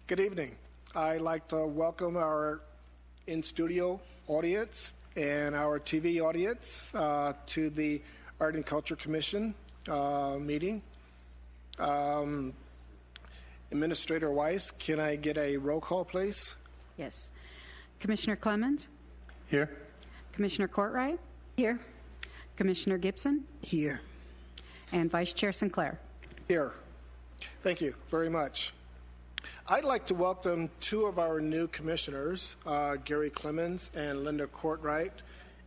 Good evening. I'd like to welcome our in-studio audience and our TV audience to the Art and Culture Commission meeting. Administrator Weiss, can I get a roll call, please? Yes. Commissioner Clemens? Here. Commissioner Courtright? Here. Commissioner Gibson? Here. And Vice Chair Sinclair? Here. Thank you very much. I'd like to welcome two of our new commissioners, Gary Clemens and Linda Courtright.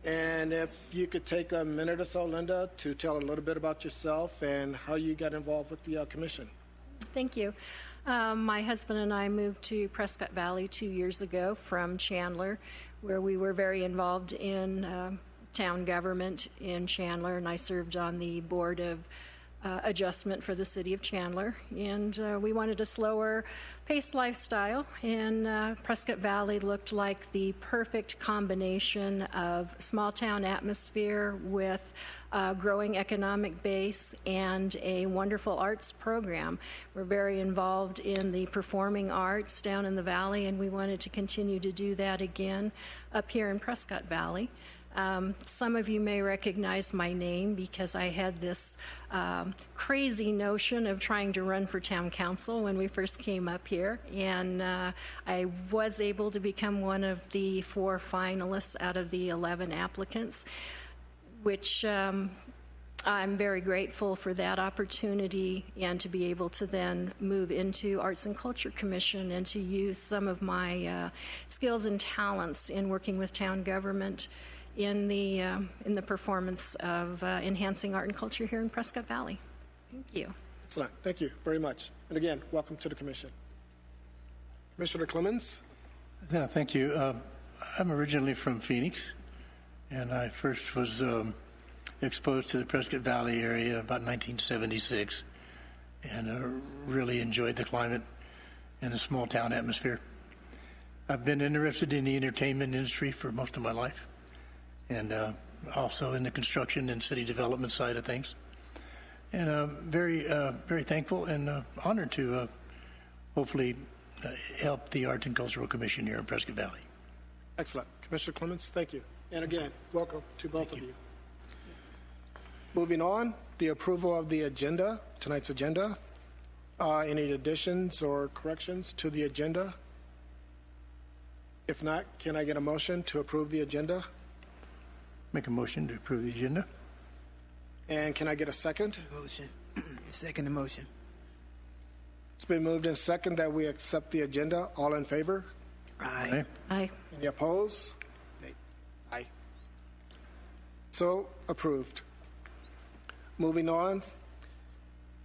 And if you could take a minute or so, Linda, to tell a little bit about yourself and how you got involved with the commission. Thank you. My husband and I moved to Prescott Valley 2 years ago from Chandler, where we were very involved in town government in Chandler, and I served on the board of adjustment for the city of Chandler. And we wanted a slower paced lifestyle, and Prescott Valley looked like the perfect combination of small town atmosphere with a growing economic base and a wonderful arts program. We're very involved in the performing arts down in the valley, and we wanted to continue to do that again up here in Prescott Valley. Some of you may recognize my name because I had this crazy notion of trying to run for town council when we first came up here, and I was able to become one of the 4 finalists out of the 11 applicants, which I'm very grateful for that opportunity, and to be able to then move into Arts and Culture Commission and to use some of my skills and talents in working with town government in the performance of enhancing art and culture here in Prescott Valley. Thank you. Excellent. Thank you very much. And again, welcome to the commission. Commissioner Clemens? Yeah, thank you. I'm originally from Phoenix, and I first was exposed to the Prescott Valley area about 1976, and really enjoyed the climate and the small town atmosphere. I've been interested in the entertainment industry for most of my life, and also in the construction and city development side of things. And very thankful and honored to hopefully help the Arts and Cultural Commission here in Prescott Valley. Excellent. Commissioner Clemens, thank you. And again, welcome to both of you. Moving on, the approval of the agenda, tonight's agenda. Any additions or corrections to the agenda? If not, can I get a motion to approve the agenda? Make a motion to approve the agenda. And can I get a second? Motion. Second the motion. It's been moved and second that we accept the agenda. All in favor? Aye. Aye. Any opposed? Aye. So approved. Moving on,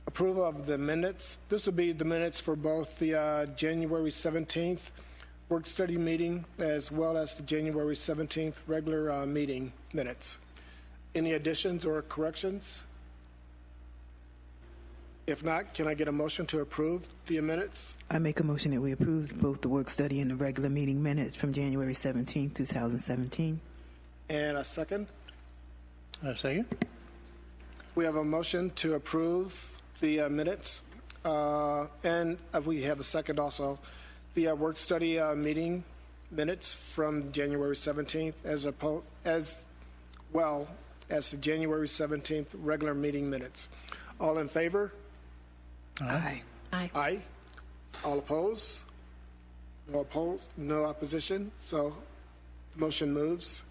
approval of the minutes. This will be the minutes for both the January 17th work study meeting as well as the January 17th regular meeting minutes. Any additions or corrections? If not, can I get a motion to approve the minutes? I make a motion that we approve both the work study and the regular meeting minutes from January 17, 2017. And a second? A second. We have a motion to approve the minutes, and we have a second also. The work study meeting minutes from January 17th as well as the January 17th regular meeting minutes. All in favor? Aye. Aye. Aye. All opposed? No opposed? No opposition? So the motion moves.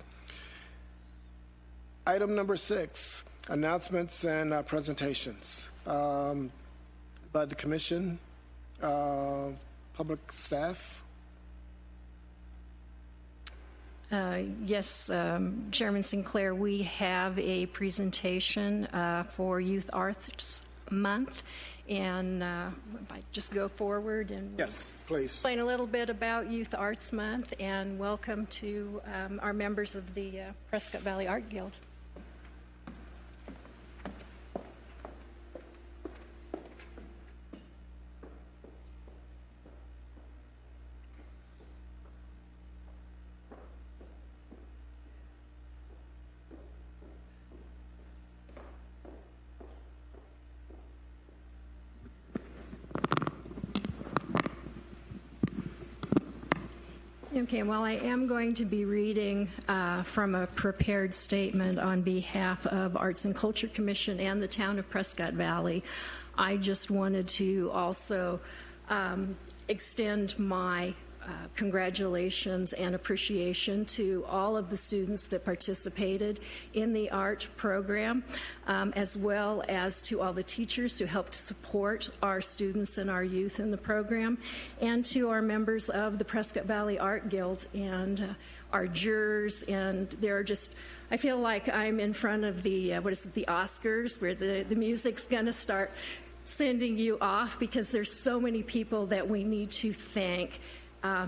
Item number 6, announcements and presentations by the commission, public staff. Yes, Chairman Sinclair, we have a presentation for Youth Arts Month, and if I just go forward and Yes, please. explain a little bit about Youth Arts Month, and welcome to our members of the Prescott Valley Art Guild. Okay, well, I am going to be reading from a prepared statement on behalf of Arts and Culture Commission and the town of Prescott Valley. I just wanted to also extend my congratulations and appreciation to all of the students that participated in the art program, as well as to all the teachers who helped support our students and our youth in the program, and to our members of the Prescott Valley Art Guild and our jurors. And there are just, I feel like I'm in front of the, the Oscars, where the music's going to start sending you off, because there's so many people that we need to thank,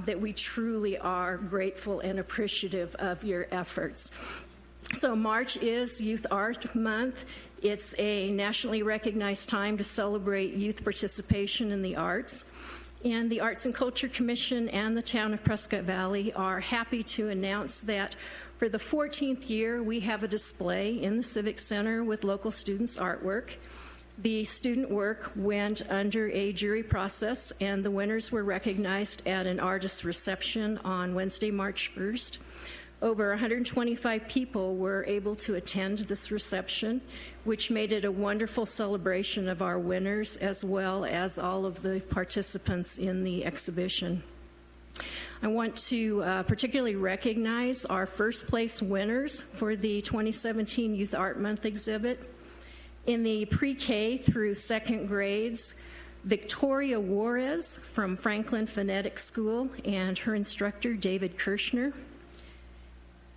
that we truly are grateful and appreciative of your efforts. So March is Youth Art Month. It's a nationally recognized time to celebrate youth participation in the arts. And the Arts and Culture Commission and the town of Prescott Valley are happy to announce that for the 14th year, we have a display in the Civic Center with local students' artwork. The student work went under a jury process, and the winners were recognized at an artist reception on Wednesday, March 1st. Over 125 people were able to attend this reception, which made it a wonderful celebration of our winners as well as all of the participants in the exhibition. I want to particularly recognize our first place winners for the 2017 Youth Art Month exhibit. In the pre-K through second grades, Victoria Juarez from Franklin Phonetic School and her instructor, David Kirshner.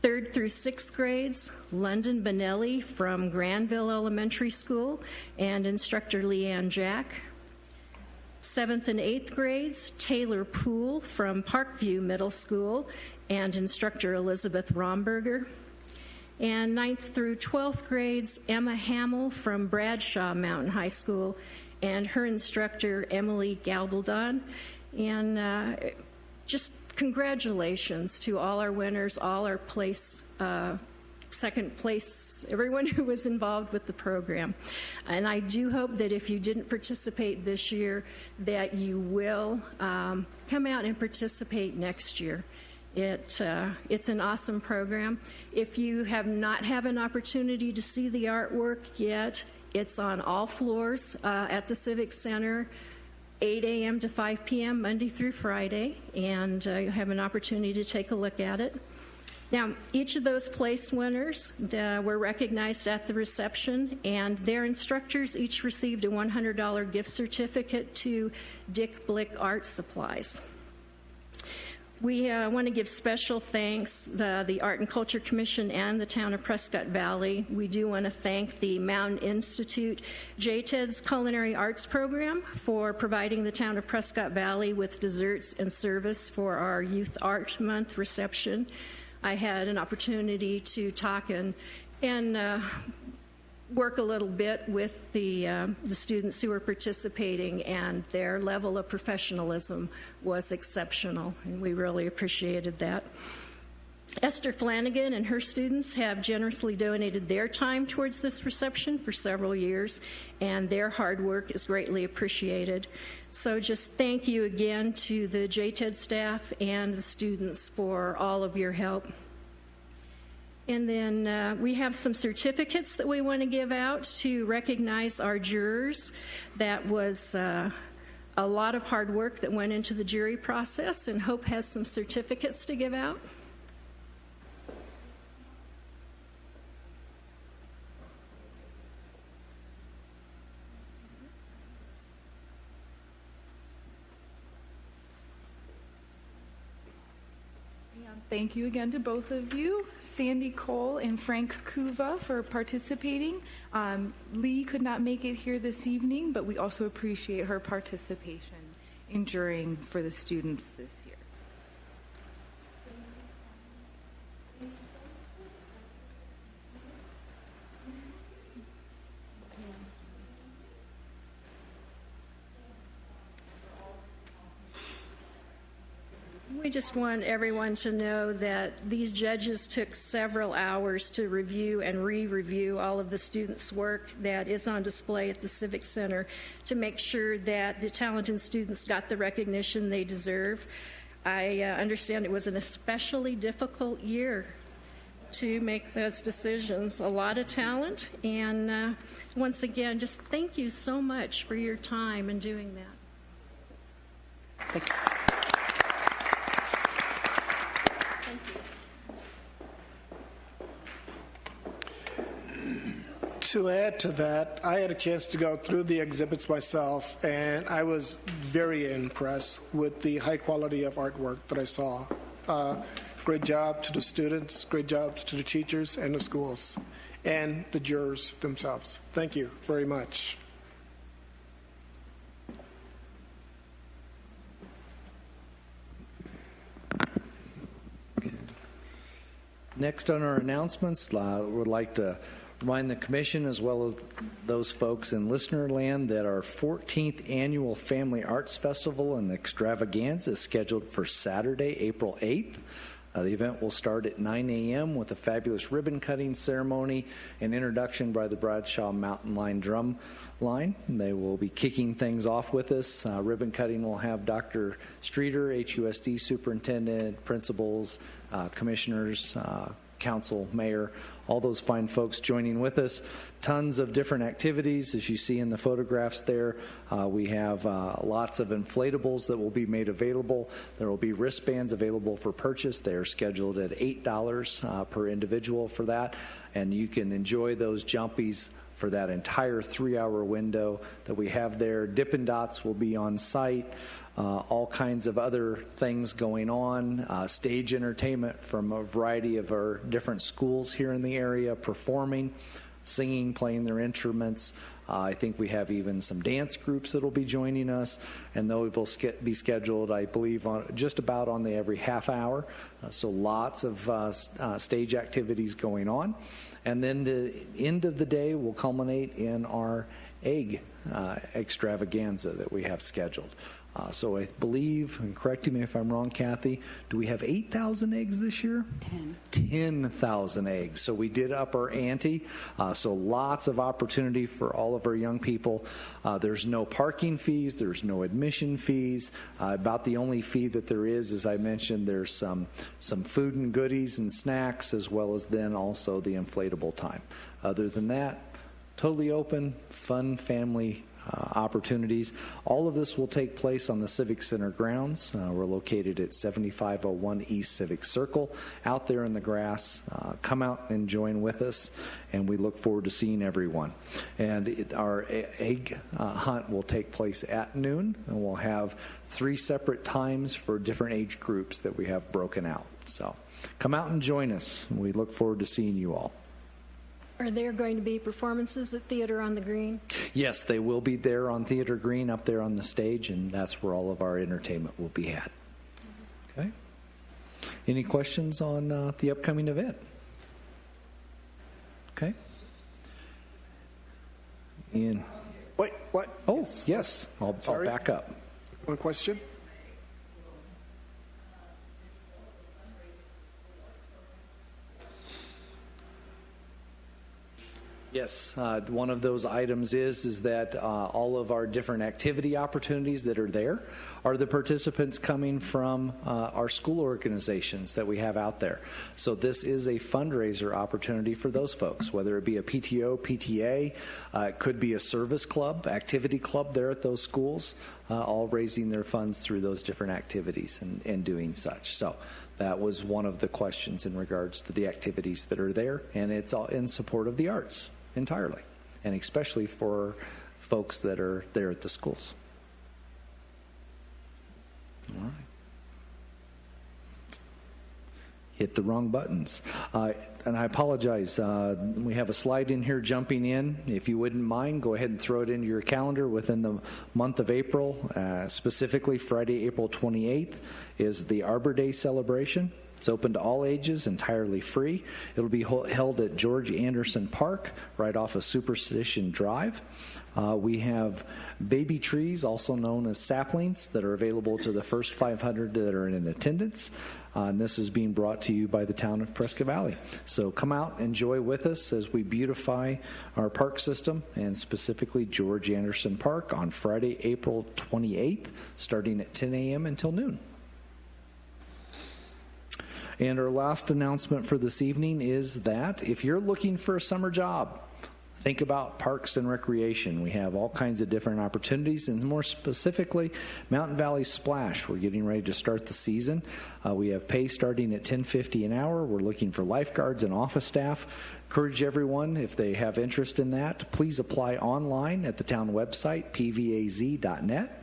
Third through sixth grades, London Benelli from Granville Elementary School and instructor Leanne Jack. Seventh and eighth grades, Taylor Poole from Parkview Middle School and instructor Elizabeth Romberger. And 9th through 12th grades, Emma Hamill from Bradshaw Mountain High School and her instructor, Emily Gabaldon. And just congratulations to all our winners, all our second place, everyone who was involved with the program. And I do hope that if you didn't participate this year, that you will come out and participate next year. It's an awesome program. If you have not had an opportunity to see the artwork yet, it's on all floors at the Civic Center, 8 a.m. to 5 p.m. Monday through Friday, and you have an opportunity to take a look at it. Now, each of those place winners were recognized at the reception, and their instructors each received a $100 gift certificate to Dick Blick Art Supplies. We want to give special thanks the Art and Culture Commission and the town of Prescott Valley. We do want to thank the Mountain Institute JTED's Culinary Arts Program for providing the town of Prescott Valley with desserts and service for our Youth Art Month reception. I had an opportunity to talk and work a little bit with the students who were participating, and their level of professionalism was exceptional, and we really appreciated that. Esther Flanagan and her students have generously donated their time towards this reception for several years, and their hard work is greatly appreciated. So just thank you again to the JTED staff and the students for all of your help. And then we have some certificates that we want to give out to recognize our jurors. That was a lot of hard work that went into the jury process, and Hope has some certificates to give out. Thank you again to both of you, Sandy Cole and Frank Kuva, for participating. Lee could not make it here this evening, but we also appreciate her participation in jurying for the students this year. We just want everyone to know that these judges took several hours to review and re-review all of the students' work that is on display at the Civic Center to make sure that the talented students got the recognition they deserve. I understand it was an especially difficult year to make those decisions. A lot of talent, and once again, just thank you so much for your time in doing that. Thank you. To add to that, I had a chance to go through the exhibits myself, and I was very impressed with the high quality of artwork that I saw. Great job to the students, great jobs to the teachers and the schools, and the jurors themselves. Thank you very much. Next on our announcements, I would like to remind the Commission as well as those folks in listener land that our 14th Annual Family Arts Festival and Extravaganza is scheduled for Saturday, April 8th. The event will start at 9 a.m. with a fabulous ribbon-cutting ceremony and introduction by the Bradshaw Mountain Line Drum Line. They will be kicking things off with us. Ribbon cutting will have Dr. Streeter, HUSD Superintendent, principals, commissioners, council, mayor, all those fine folks joining with us. Tons of different activities, as you see in the photographs there. We have lots of inflatables that will be made available. There will be wristbands available for purchase. They are scheduled at $8 per individual for that, and you can enjoy those jumpies for that entire 3-hour window that we have there. Dippin' Dots will be on site. All kinds of other things going on, stage entertainment from a variety of our different schools here in the area, performing, singing, playing their instruments. I think we have even some dance groups that will be joining us, and those will be scheduled, I believe, on just about on the every half hour. So lots of stage activities going on. And then the end of the day will culminate in our egg extravaganza that we have scheduled. So I believe, and correct me if I'm wrong, Kathy, do we have 8,000 eggs this year? 10,000 eggs. So we did up our ante. So lots of opportunity for all of our young people. There's no parking fees. There's no admission fees. About the only fee that there is, as I mentioned, there's some food and goodies and snacks, as well as then also the inflatable time. Other than that, totally open, fun family opportunities. All of this will take place on the Civic Center grounds. We're located at 7501 East Civic Circle, out there in the grass. Come out and join with us, and we look forward to seeing everyone. And our egg hunt will take place at noon, and we'll have 3 separate times for different age groups that we have broken out. So come out and join us. We look forward to seeing you all. Are there going to be performances at Theater on the Green? Yes, they will be there on Theater Green, up there on the stage, and that's where all of our entertainment will be had. Okay. Any questions on the upcoming event? Okay. Ian. Wait, what? Oh, yes. I'll back up. One question? Yes, one of those items is that all of our different activity opportunities that are there are the participants coming from our school organizations that we have out there. So this is a fundraiser opportunity for those folks, whether it be a PTO, PTA, it could be a service club, activity club there at those schools, all raising their funds through those different activities and doing such. So that was one of the questions in regards to the activities that are there, and it's all in support of the arts entirely, and especially for folks that are there at the schools. All right. Hit the wrong buttons. And I apologize. We have a slide in here jumping in. If you wouldn't mind, go ahead and throw it into your calendar within the month of April. Specifically, Friday, April 28th is the Arbor Day celebration. It's open to all ages, entirely free. It'll be held at George Anderson Park, right off of Superstition Drive. We have baby trees, also known as saplings, that are available to the first 500 that are in attendance. And this is being brought to you by the town of Prescott Valley. So come out, enjoy with us as we beautify our park system, and specifically George Anderson Park on Friday, April 28th, starting at 10 a.m. until noon. And our last announcement for this evening is that if you're looking for a summer job, think about Parks and Recreation. We have all kinds of different opportunities, and more specifically, Mountain Valley Splash. We're getting ready to start the season. We have pay starting at $10.50 an hour. We're looking for lifeguards and office staff. Encourage everyone, if they have interest in that, please apply online at the town website, pvaz.net.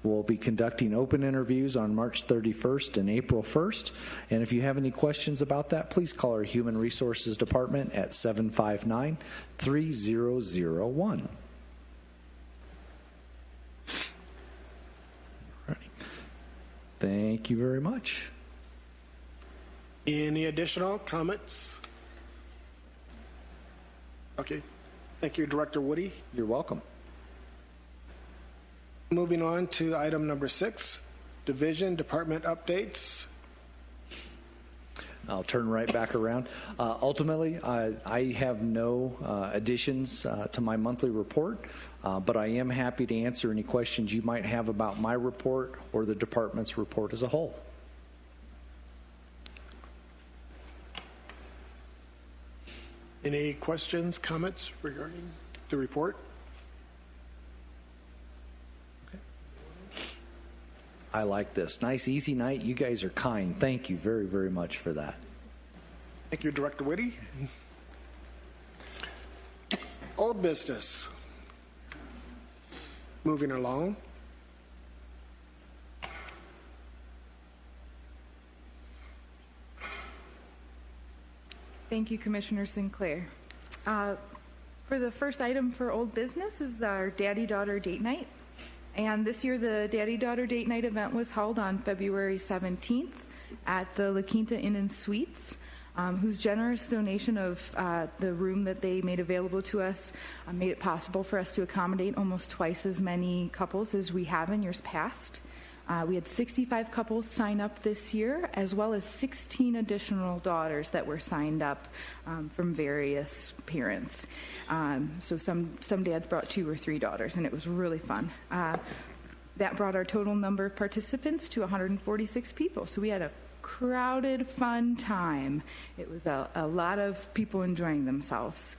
We'll be conducting open interviews on March 31st and April 1st. And if you have any questions about that, please call our Human Resources Department at 759-3001. Thank you very much. Any additional comments? Okay. Thank you, Director Woody. You're welcome. Moving on to item number 6, Division Department Updates. I'll turn right back around. Ultimately, I have no additions to my monthly report, but I am happy to answer any questions you might have about my report or the department's report as a whole. Any questions, comments regarding the report? I like this. Nice, easy night. You guys are kind. Thank you very, very much for that. Thank you, Director Whitty. Old business. Moving along. Thank you, Commissioner Sinclair. For the first item for old business is our daddy-daughter date night. And this year, the Daddy-Daughter Date Night event was held on February 17th at the La Quinta Inn and Suites, whose generous donation of the room that they made available to us made it possible for us to accommodate almost twice as many couples as we have in years past. We had 65 couples sign up this year, as well as 16 additional daughters that were signed up from various parents. So some dads brought 2 or 3 daughters, and it was really fun. That brought our total number of participants to 146 people. So we had a crowded, fun time. It was a lot of people enjoying themselves.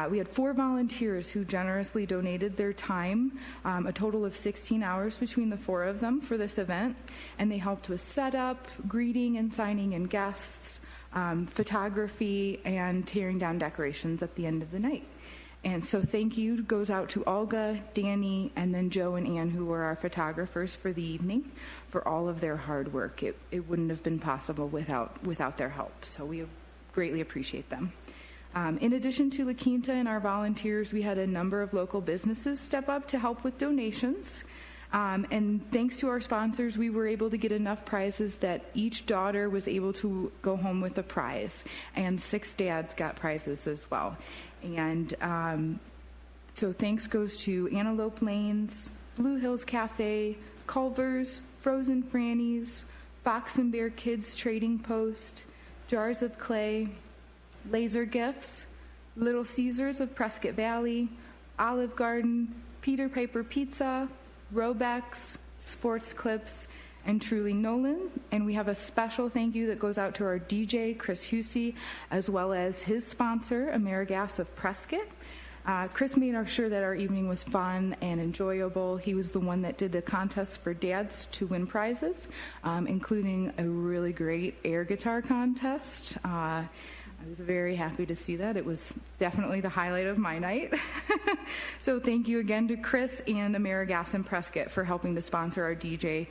We had 4 volunteers who generously donated their time, a total of 16 hours between the 4 of them for this event, and they helped with setup, greeting and signing in guests, photography, and tearing down decorations at the end of the night. And so thank you goes out to Olga, Danny, and then Joe and Ann, who were our photographers for the evening, for all of their hard work. It wouldn't have been possible without their help, so we greatly appreciate them. In addition to La Quinta and our volunteers, we had a number of local businesses step up to help with donations. And thanks to our sponsors, we were able to get enough prizes that each daughter was able to go home with a prize, and 6 dads got prizes as well. And so thanks goes to Antelope Lanes, Blue Hills Cafe, Culver's, Frozen Franny's, Fox and Bear Kids Trading Post, Jars of Clay, Laser Gifts, Little Caesars of Prescott Valley, Olive Garden, Peter Piper Pizza, Robex, Sports Clips, and Truly Nolan. And we have a special thank you that goes out to our DJ, Chris Husey, as well as his sponsor, AmeriGas of Prescott. Chris made sure that our evening was fun and enjoyable. He was the one that did the contest for dads to win prizes, including a really great air guitar contest. I was very happy to see that. It was definitely the highlight of my night. So thank you again to Chris and AmeriGas and Prescott for helping to sponsor our DJ.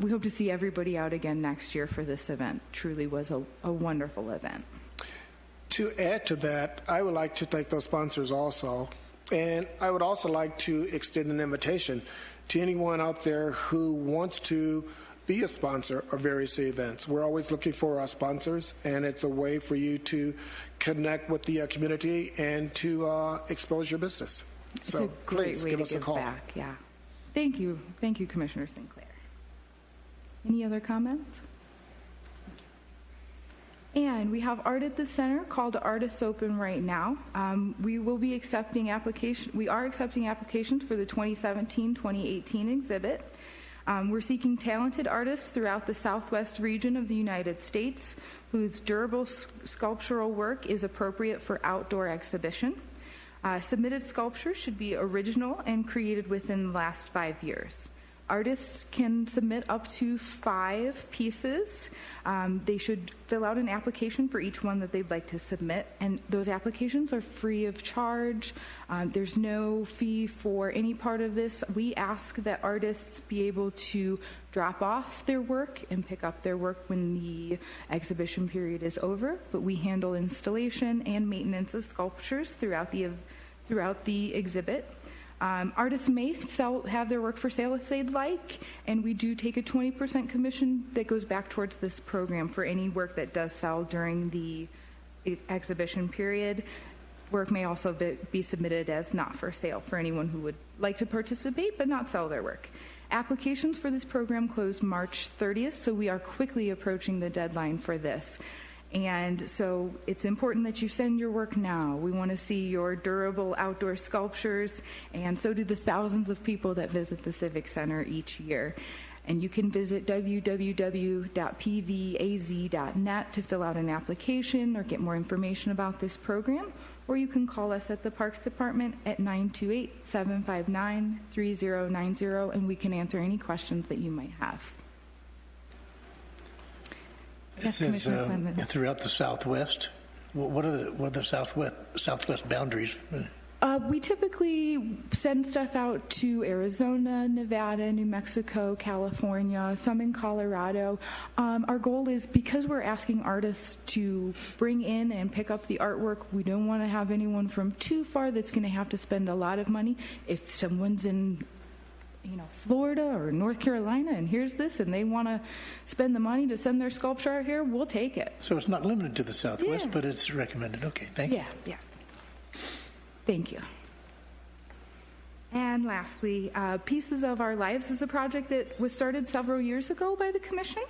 We hope to see everybody out again next year for this event. Truly was a wonderful event. To add to that, I would like to thank those sponsors also. And I would also like to extend an invitation to anyone out there who wants to be a sponsor of various events. We're always looking for our sponsors, and it's a way for you to connect with the community and to expose your business. It's so a great please way give to us a give call. back. Yeah. Thank you, Commissioner Sinclair. Any other comments? And we have Art at the Center called Artists Open right now. We will be accepting applications. We are accepting applications for the 2017-2018 exhibit. We're seeking talented artists throughout the southwest region of the United States whose durable sculptural work is appropriate for outdoor exhibition. Submitted sculptures should be original and created within the last 5 years. Artists can submit up to 5 pieces. They should fill out an application for each one that they'd like to submit, and those applications are free of charge. There's no fee for any part of this. We ask that artists be able to drop off their work and pick up their work when the exhibition period is over, but we handle installation and maintenance of sculptures throughout the exhibit. Artists may have their work for sale if they'd like, and we do take a 20% commission that goes back towards this program for any work that does sell during the exhibition period. Work may also be submitted as not for sale for anyone who would like to participate but not sell their work. Applications for this program closed March 30th, so we are quickly approaching the deadline for this. And so it's important that you send your work now. We want to see your durable outdoor sculptures, and so do the thousands of people that visit the Civic Center each year. And you can visit www.pvaz.net to fill out an application or get more information about this program, or you can call us at the Parks Department at 928-759-3090, and we can answer any questions that you might have. It Yes, says Commissioner Clemens. throughout the Southwest. What are the Southwest boundaries? We typically send stuff out to Arizona, Nevada, New Mexico, California, some in Colorado. Our goal is, because we're asking artists to bring in and pick up the artwork, we don't want to have anyone from too far that's going to have to spend a lot of money. If someone's in Florida or North Carolina and here's this and they want to spend the money to send their sculpture out here, we'll take it. So it's not limited to the Southwest, Yeah. but it's recommended. Okay, thank you. Yeah. Thank you. And lastly, Pieces of Our Lives is a project that was started several years ago by the Commission,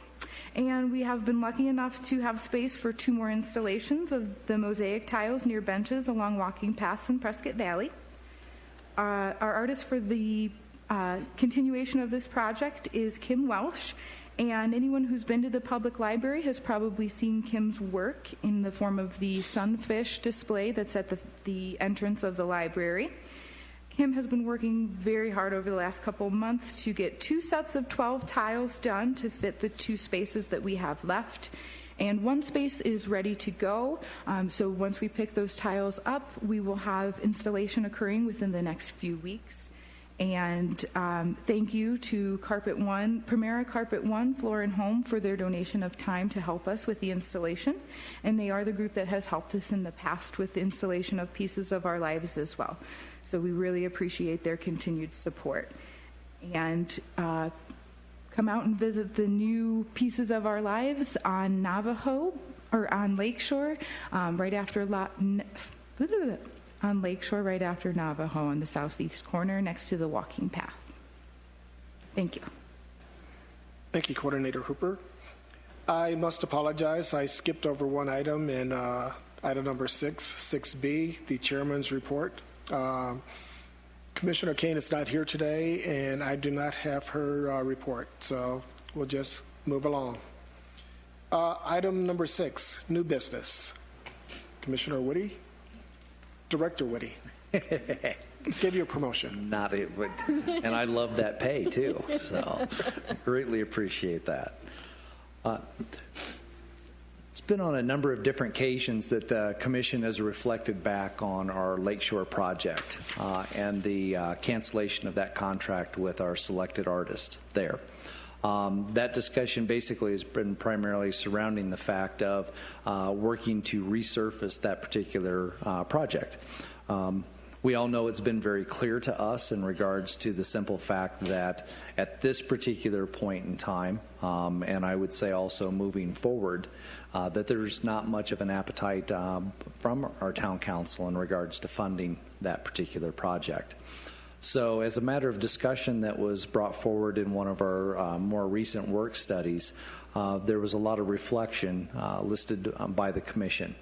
and we have been lucky enough to have space for 2 more installations of the mosaic tiles near benches along walking paths in Prescott Valley. Our artist for the continuation of this project is Kim Welsh, and anyone who's been to the public library has probably seen Kim's work in the form of the sunfish display that's at the entrance of the library. Kim has been working very hard over the last couple of months to get 2 sets of 12 tiles done to fit the 2 spaces that we have left. And 1 space is ready to go. So once we pick those tiles up, we will have installation occurring within the next few weeks. And thank you to Primera Carpet One Floor and Home for their donation of time to help us with the installation. And they are the group that has helped us in the past with the installation of Pieces of Our Lives as well. So we really appreciate their continued support. And come out and visit the new Pieces of Our Lives on Navajo, or on Lakeshore, right after on Lakeshore, right after Navajo, on the southeast corner next to the walking path. Thank you. Thank you, Coordinator Hooper. I must apologize. I skipped over one item in item number 6B, the chairman's report. Commissioner Kane is not here today, and I do not have her report, so we'll just move along. Item number 6, new business. Commissioner Woody? Director Woody. Give you a promotion. Not it, and I love that pay too. So greatly appreciate that. It's been on a number of different occasions that the Commission has reflected back on our Lakeshore project and the cancellation of that contract with our selected artist there. That discussion basically has been primarily surrounding the fact of working to resurface that particular project. We all know it's been very clear to us in regards to the simple fact that at this particular point in time, and I would say also moving forward, that there's not much of an appetite from our town council in regards to funding that particular project. So as a matter of discussion that was brought forward in one of our more recent work studies, there was a lot of reflection listed by the Commission,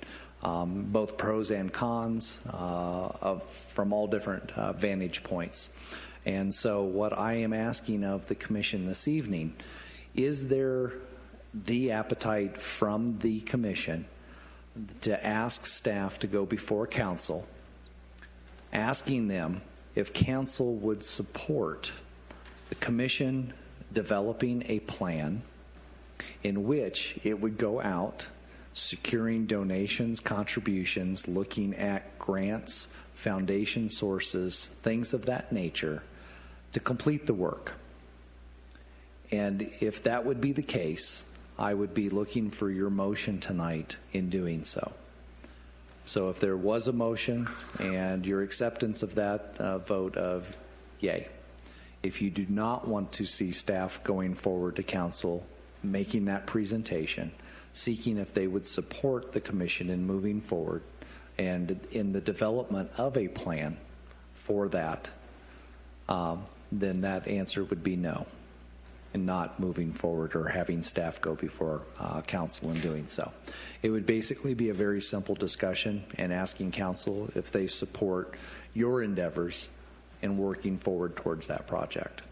both pros and cons from all different vantage points. And so what I am asking of the commission this evening, is there the appetite from the commission to ask staff to go before council, asking them if council would support the commission developing a plan in which it would go out, securing donations, contributions, looking at grants, foundation sources, things of that nature, to complete the work. And if that would be the case, I would be looking for your motion tonight in doing so. So if there was a motion and your acceptance of that vote of yay. If you do not want to see staff going forward to council, making that presentation, seeking if they would support the commission in moving forward and in the development of a plan for that, then that answer would be no, and not moving forward or having staff go before council in doing so. It would basically be a very simple discussion and asking council if they support your endeavors in working forward towards that project.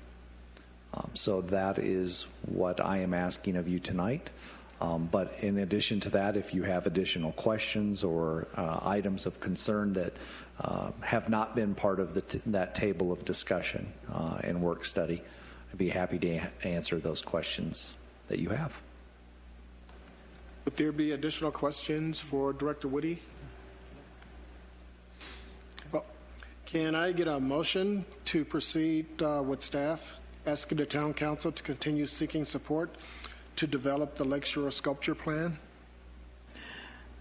So that is what I am asking of you tonight. But in addition to that, if you have additional questions or items of concern that have not been part of that table of discussion and work study, I'd be happy to answer those questions that you have. Would there be additional questions for Director Woody? Well, can I get a motion to proceed with staff asking the town council to continue seeking support to develop the Lakeshore Sculpture Plan?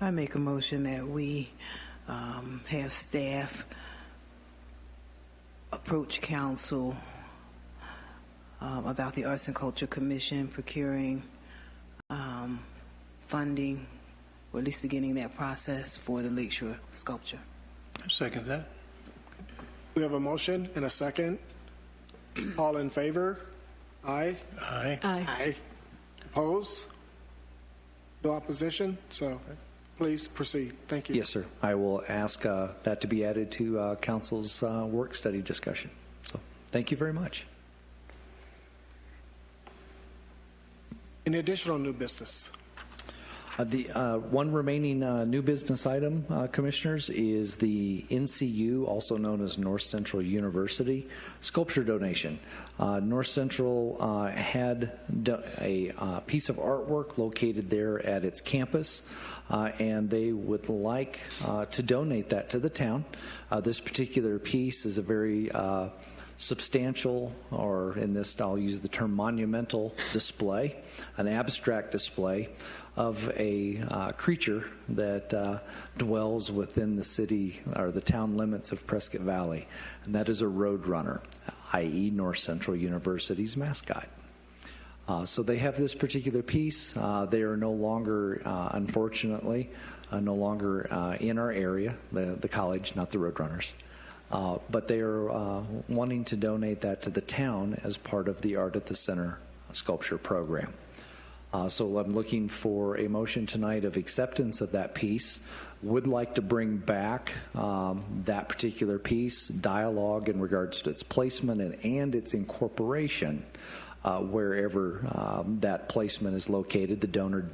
I make a motion that we have staff approach council about the Arts and Culture Commission procuring funding, or at least beginning that process for the Lakeshore Sculpture. Second that. We have a motion and a second. All in favor? Aye. Aye. Aye. Aye. Oppose? No opposition? So please proceed. Thank you. Yes, sir. I will ask that to be added to council's work study discussion. So thank you very much. Any additional new business? The one remaining new business item, Commissioners, is the NCU, also known as North Central University, sculpture donation. North Central had a piece of artwork located there at its campus, and they would like to donate that to the town. This particular piece is a very substantial, or in this I'll use the term monumental display, an abstract display of a creature that dwells within the city or the town limits of Prescott Valley, and that is a roadrunner, i.e. North Central University's mascot. So they have this particular piece. They are no longer, unfortunately, no longer in our area, the college, not the roadrunners. But they are wanting to donate that to the town as part of the Art at the Center sculpture program. So I'm looking for a motion tonight of acceptance of that piece. Would like to bring back that particular piece, dialogue in regards to its placement and its incorporation wherever that placement is located. The donor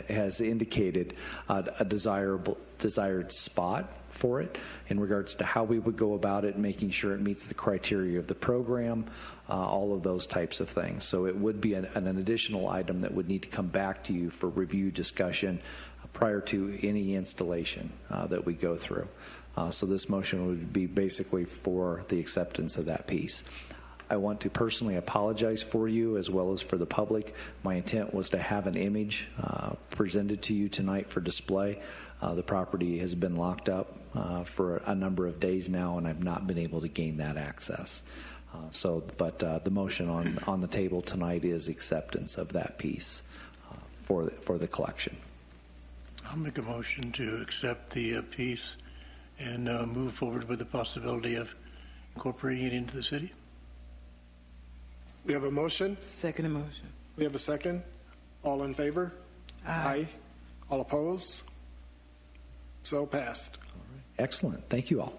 has indicated a desired spot for it in regards to how we would go about it, making sure it meets the criteria of the program, all of those types of things. So it would be an additional item that would need to come back to you for review discussion prior to any installation that we go through. So this motion would be basically for the acceptance of that piece. I want to personally apologize for you as well as for the public. My intent was to have an image presented to you tonight for display. The property has been locked up for a number of days now, and I've not been able to gain that access. But the motion on the table tonight is acceptance of that piece for the collection. I'll make a motion to accept the piece and move forward with the possibility of incorporating it into the city. We have a motion. Second motion. We have a second. All in favor? Aye. All opposed? So passed. Excellent. Thank you all.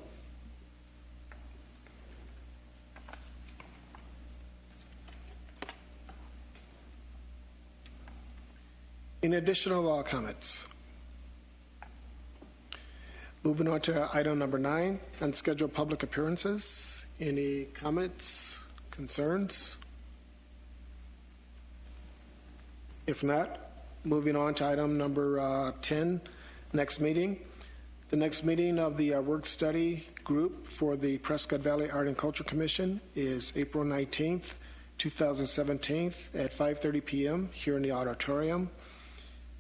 Any additional comments? Moving on to item number 9, unscheduled public appearances. Any comments, concerns? If not, moving on to item number 10, next meeting. The next meeting of the work study group for the Prescott Valley Art and Culture Commission is April 19th, 2017 at 5:30 p.m. here in the auditorium.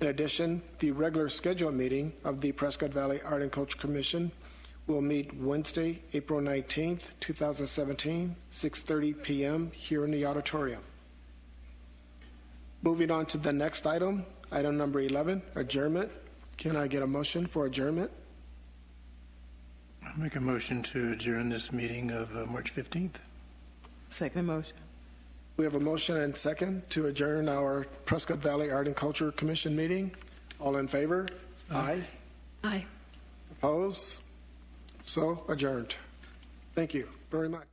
In addition, the regular scheduled meeting of the Prescott Valley Art and Culture Commission will meet Wednesday, April 19th, 2017, 6:30 p.m. here in the auditorium. Moving on to the next item, item number 11, adjournment. Can I get a motion for adjournment? I'll make a motion to adjourn this meeting of March 15th. Second motion. We have a motion and second to adjourn our Prescott Valley Art and Culture Commission meeting. All in favor? Aye. Aye. Opposed? So adjourned. Thank you very much.